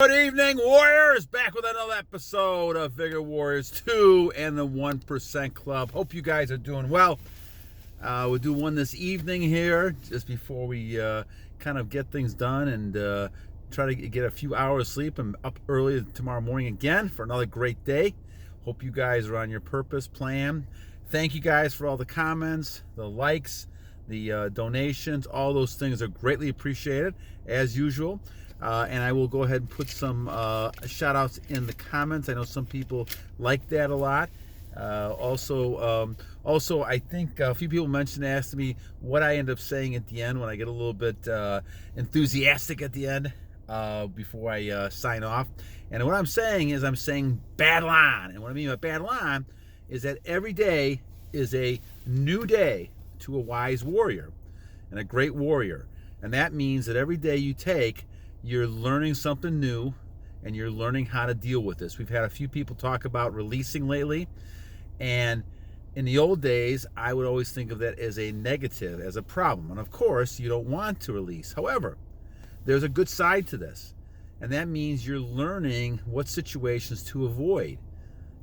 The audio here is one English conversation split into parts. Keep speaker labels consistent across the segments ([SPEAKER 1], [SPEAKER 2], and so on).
[SPEAKER 1] Good evening, Warriors! Back with another episode of Vigor Warriors 2 and the 1% Club. Hope you guys are doing well. We'll do one this evening here, just before we kind of get things done and try to get a few hours sleep and up early tomorrow morning again for another great day. Hope you guys are on your purpose plan. Thank you guys for all the comments, the likes, the donations. All those things are greatly appreciated, as usual. And I will go ahead and put some shout-outs in the comments. I know some people like that a lot. Also, I think a few people asked me what I end up saying at the end when I get a little bit enthusiastic at the end before I sign off. And what I'm saying is I'm saying battle on. And what I mean by battle on is that every day is a new day to a wise warrior and a great warrior. And that means that every day you take, you're learning something new and you're learning how to deal with this. We've had a few people talk about releasing lately, and in the old days I would always think of that as a negative, as a problem, and of course you don't want to release. However, there's a good side to this, and that means you're learning what situations to avoid.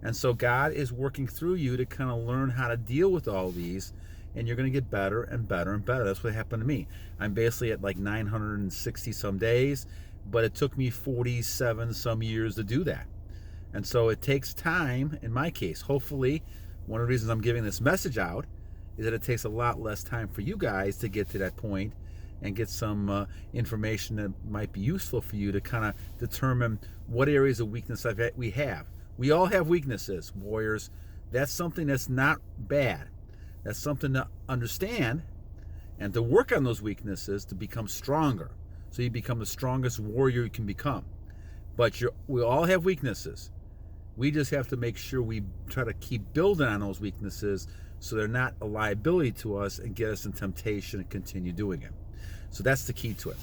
[SPEAKER 1] And so God is working through you to kind of learn how to deal with all these, and you're going to get better and better and better. That's what happened to me. I'm basically at like 960 some days, but it took me 47 some years to do that. And so it takes time in my case. Hopefully, one of the reasons I'm giving this message out is that it takes a lot less time for you guys to get to that point and get some information that might be useful for you to kind of determine what areas of weakness we have. We all have weaknesses, warriors. That's something that's not bad. That's something to understand and to work on those weaknesses to become stronger. So you become the strongest warrior you can become. But we all have weaknesses. We just have to make sure we try to keep building on those weaknesses so they're not a liability to us and get us in temptation and continue doing it. So that's the key to it.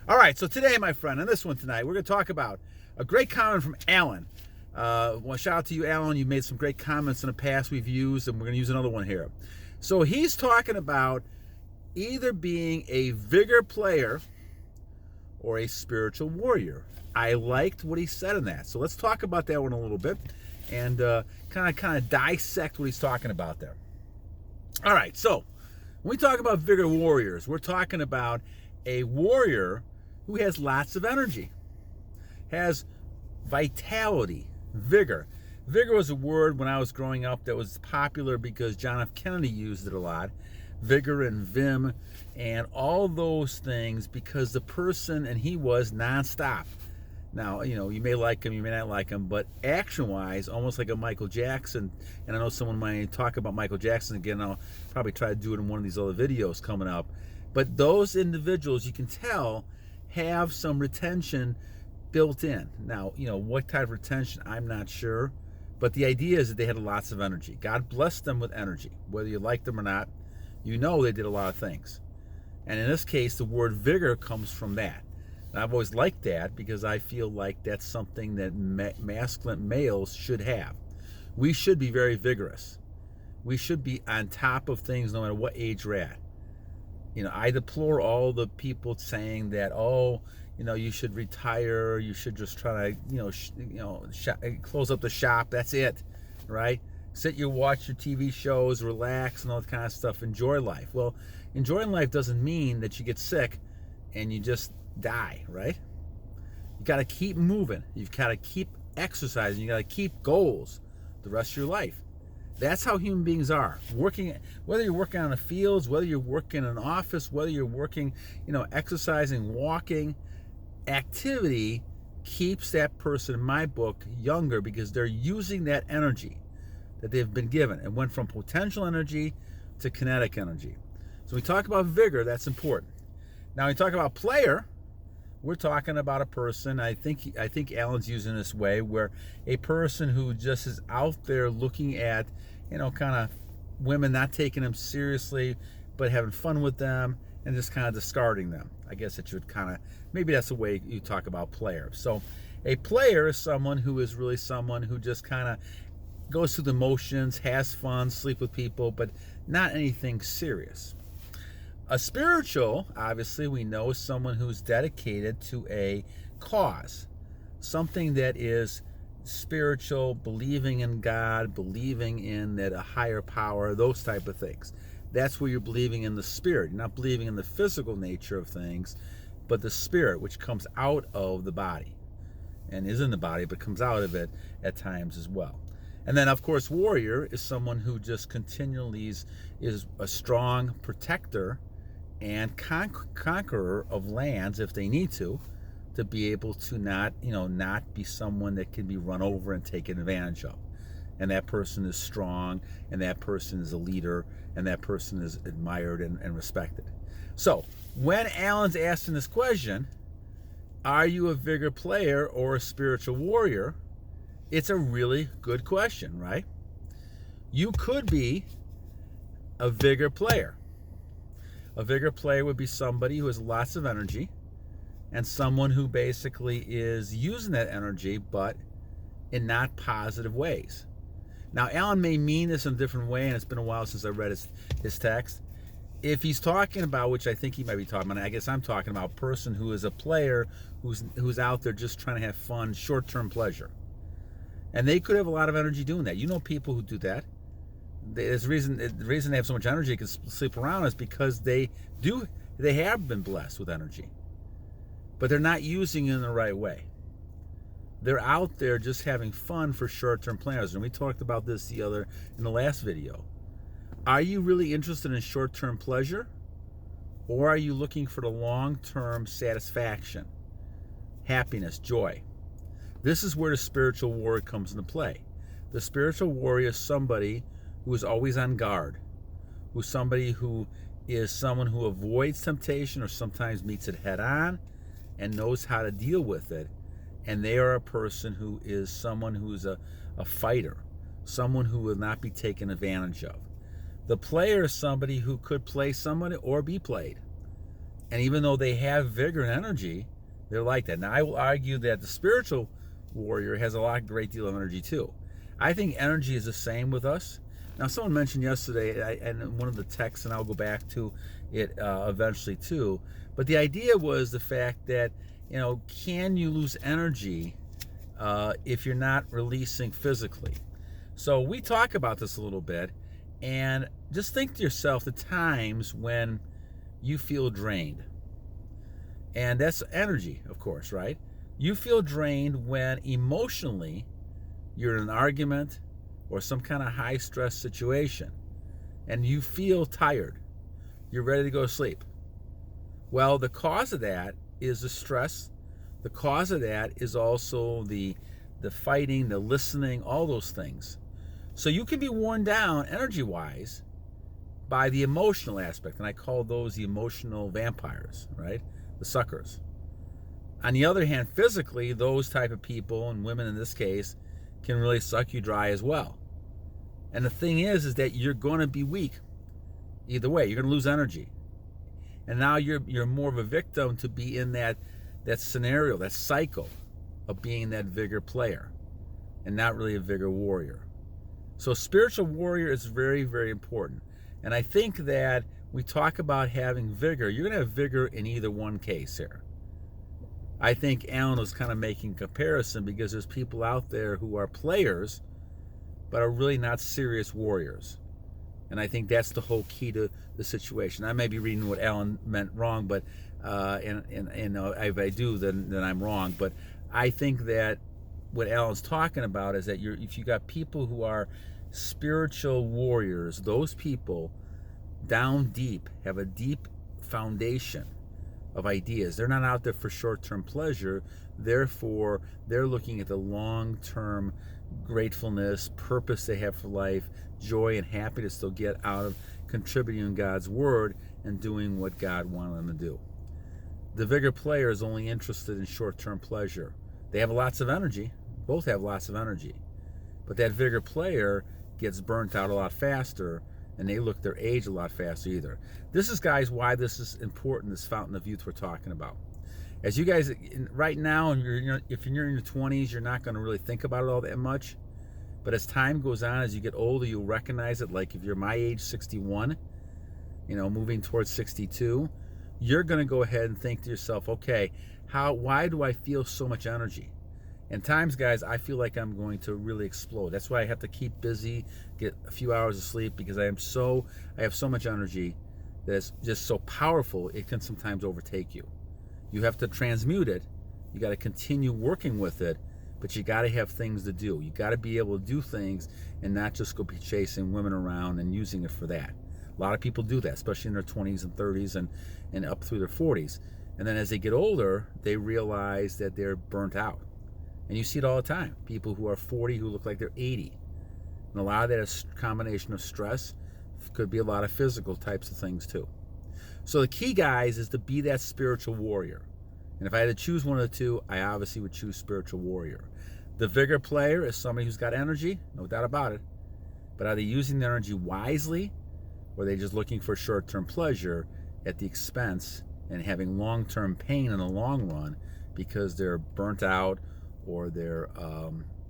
[SPEAKER 1] All right, so today, my friend, on this one tonight, we're going to talk about a great comment from Alan. Well, shout out to you, Alan. You made some great comments in the past we've used, and we're going to use another one here. So he's talking about either being a Vigor player or a spiritual warrior. I liked what he said in that. So let's talk about that one a little bit and kind of dissect what he's talking about there. All right, so when we talk about Vigor warriors, we're talking about a warrior who has lots of energy, has vitality, vigor. Vigor was a word when I was growing up that was popular because John F. Kennedy used it a lot. Vigor and vim and all those things, because the person, and he was nonstop. Now, you know, you may like him, you may not like him, but action-wise, almost like a Michael Jackson. And I know someone might talk about Michael Jackson again. I'll probably try to do it in one of these other videos coming up. But those individuals, you can tell, have some retention built in. Now, you know, what type of retention, I'm not sure. But the idea is that they had lots of energy. God blessed them with energy. Whether you like them or not, you know they did a lot of things. And in this case, the word vigor comes from that. And I've always liked that because I feel like that's something that masculine males should have. We should be very vigorous. We should be on top of things no matter what age we're at. You know, I deplore all the people saying that, oh, you know, you should retire. You should just try to, close up the shop. That's it, right? Watch your TV shows, relax, and all that kind of stuff. Enjoy life. Well, enjoying life doesn't mean that you get sick and you just die, right? You got to keep moving. You've got to keep exercising. You got to keep goals the rest of your life. That's how human beings are. Working, whether you're working on the fields, whether you're working in an office, whether you're working, exercising, walking. Activity keeps that person, in my book, younger because they're using that energy that they've been given and went from potential energy to kinetic energy. So we talk about vigor, that's important. Now we talk about player, we're talking about a person, I think Alan's using this way, where a person who just is out there looking at, kind of women, not taking them seriously, but having fun with them and just kind of discarding them. I guess that you would kind of, maybe that's the way you talk about player. So a player is someone who is really someone who just kind of goes through the motions, has fun, sleep with people, but not anything serious. A spiritual, obviously, we know, is someone who's dedicated to a cause. something that is spiritual, believing in God, believing in that a higher power, those type of things. That's where you're believing in the spirit. You're not believing in the physical nature of things, but the spirit, which comes out of the body and is in the body, but comes out of it at times as well. And then, of course, warrior is someone who just continually is a strong protector and conqueror of lands if they need to be able to not be someone that can be run over and taken advantage of. And that person is strong, and that person is a leader, and that person is admired and respected. So when Alan's asking this question, are you a vigor player or a spiritual warrior? It's a really good question, right? You could be a vigor player. A vigor player would be somebody who has lots of energy and someone who basically is using that energy, but in not positive ways. Now, Alan may mean this in a different way, and it's been a while since I read his text. If he's talking about, which I think he might be talking about, I guess I'm talking about a person who is a player who's out there just trying to have fun, short-term pleasure. And they could have a lot of energy doing that. You know people who do that. The reason they have so much energy can sleep around is because they have been blessed with energy. But they're not using it in the right way. They're out there just having fun for short-term planners. And we talked about this in the last video. Are you really interested in short-term pleasure? Or are you looking for the long-term satisfaction, happiness, joy? This is where the spiritual warrior comes into play. The spiritual warrior is somebody who is always on guard, who's somebody who is someone who avoids temptation or sometimes meets it head on and knows how to deal with it. And they are a person who is someone who is a fighter, someone who will not be taken advantage of. The player is somebody who could play somebody or be played. And even though they have vigor and energy, they're like that. Now, I will argue that the spiritual warrior has a great deal of energy too. I think energy is the same with us. Now, someone mentioned yesterday, and one of the texts, and I'll go back to it eventually too, but the idea was the fact that, can you lose energy if you're not releasing physically? So we talk about this a little bit, and just think to yourself the times when you feel drained. And that's energy, of course, right? You feel drained when emotionally you're in an argument or some kind of high stress situation and you feel tired. You're ready to go to sleep. Well, the cause of that is the stress. The cause of that is also the fighting, the listening, all those things. So you can be worn down energy-wise by the emotional aspect, and I call those the emotional vampires, right? The suckers. On the other hand, physically, those type of people, and women in this case, can really suck you dry as well. And the thing is that you're going to be weak. Either way, you're going to lose energy. And now you're more of a victim to be in that scenario, that cycle of being that vigor player and not really a vigor warrior. So spiritual warrior is very, very important. And I think that we talk about having vigor. You're going to have vigor in either one case here. I think Alan was kind of making a comparison because there's people out there who are players but are really not serious warriors. And I think that's the whole key to the situation. I may be reading what Alan meant wrong, but if I do, then I'm wrong. But I think that what Alan's talking about is that if you got people who are spiritual warriors, those people down deep have a deep foundation of ideas. They're not out there for short-term pleasure. Therefore, they're looking at the long-term gratefulness, purpose they have for life, joy and happiness they'll get out of contributing in God's word and doing what God wanted them to do. The vigor player is only interested in short-term pleasure. They have lots of energy. Both have lots of energy. But that vigor player gets burnt out a lot faster, and they look their age a lot faster either. This is, guys, why this is important, this fountain of youth we're talking about. As you guys, right now, if you're in your 20s, you're not going to really think about it all that much. But as time goes on, as you get older, you'll recognize it. Like if you're my age, 61, moving towards 62, you're going to go ahead and think to yourself, okay, why do I feel so much energy? And times, guys, I feel like I'm going to really explode. That's why I have to keep busy, get a few hours of sleep, because I have so much energy that's just so powerful, it can sometimes overtake you. You have to transmute it. You got to continue working with it, but you got to have things to do. You got to be able to do things and not just go be chasing women around and using it for that. A lot of people do that, especially in their 20s and 30s and up through their 40s. And then as they get older, they realize that they're burnt out. And you see it all the time. People who are 40 who look like they're 80. And a lot of that is a combination of stress. Could be a lot of physical types of things too. So the key, guys, is to be that spiritual warrior. And if I had to choose one of the two, I obviously would choose spiritual warrior. The Vigor player is somebody who's got energy, no doubt about it. But are they using their energy wisely, or are they just looking for short-term pleasure at the expense and having long-term pain in the long run because they're burnt out or they're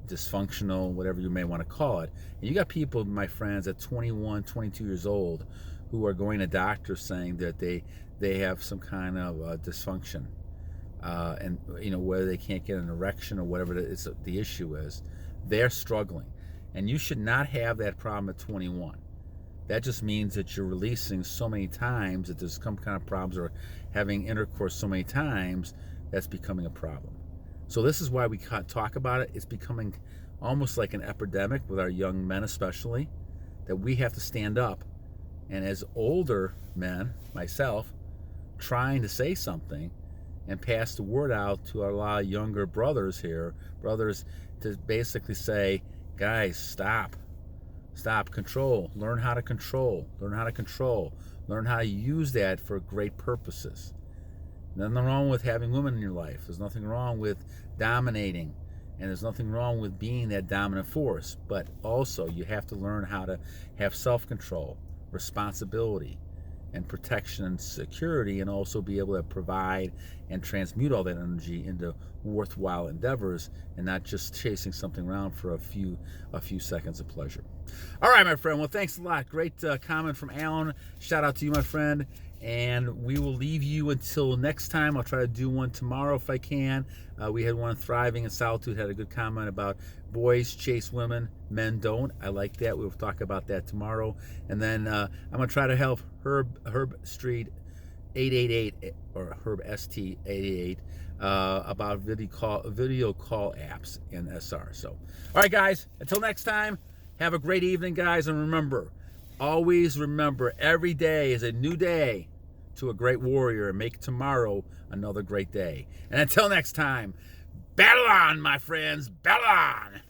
[SPEAKER 1] dysfunctional, whatever you may want to call it. And you got people, my friends, at 21, 22 years old who are going to doctors saying that they have some kind of dysfunction. And, whether they can't get an erection or whatever the issue is, they're struggling. And you should not have that problem at 21. That just means that you're releasing so many times that there's some kind of problems, or having intercourse so many times that's becoming a problem. So this is why we talk about it. It's becoming almost like an epidemic with our young men especially, that we have to stand up. And as older men, myself, trying to say something and pass the word out to a lot of younger brothers to basically say, guys, stop, control, learn how to control, learn how to use that for great purposes. Nothing wrong with having women in your life. There's nothing wrong with dominating, and there's nothing wrong with being that dominant force. But also, you have to learn how to have self-control, responsibility, and protection and security, and also be able to provide and transmute all that energy into worthwhile endeavors, and not just chasing something around for a few seconds of pleasure. All right, my friend. Well, thanks a lot. Great comment from Alan. Shout out to you, my friend. And we will leave you until next time. I'll try to do one tomorrow if I can. We had one Thriving in Solitude, had a good comment about boys chase women, men don't. I like that. We'll talk about that tomorrow. And then I'm going to try to help Herb Street 888, or Herb ST 888, about video call apps in SR. So, all right, guys, until next time, have a great evening, guys. And remember, always remember, every day is a new day to a great warrior, and make tomorrow another great day. And until next time, battle on, my friends, battle on!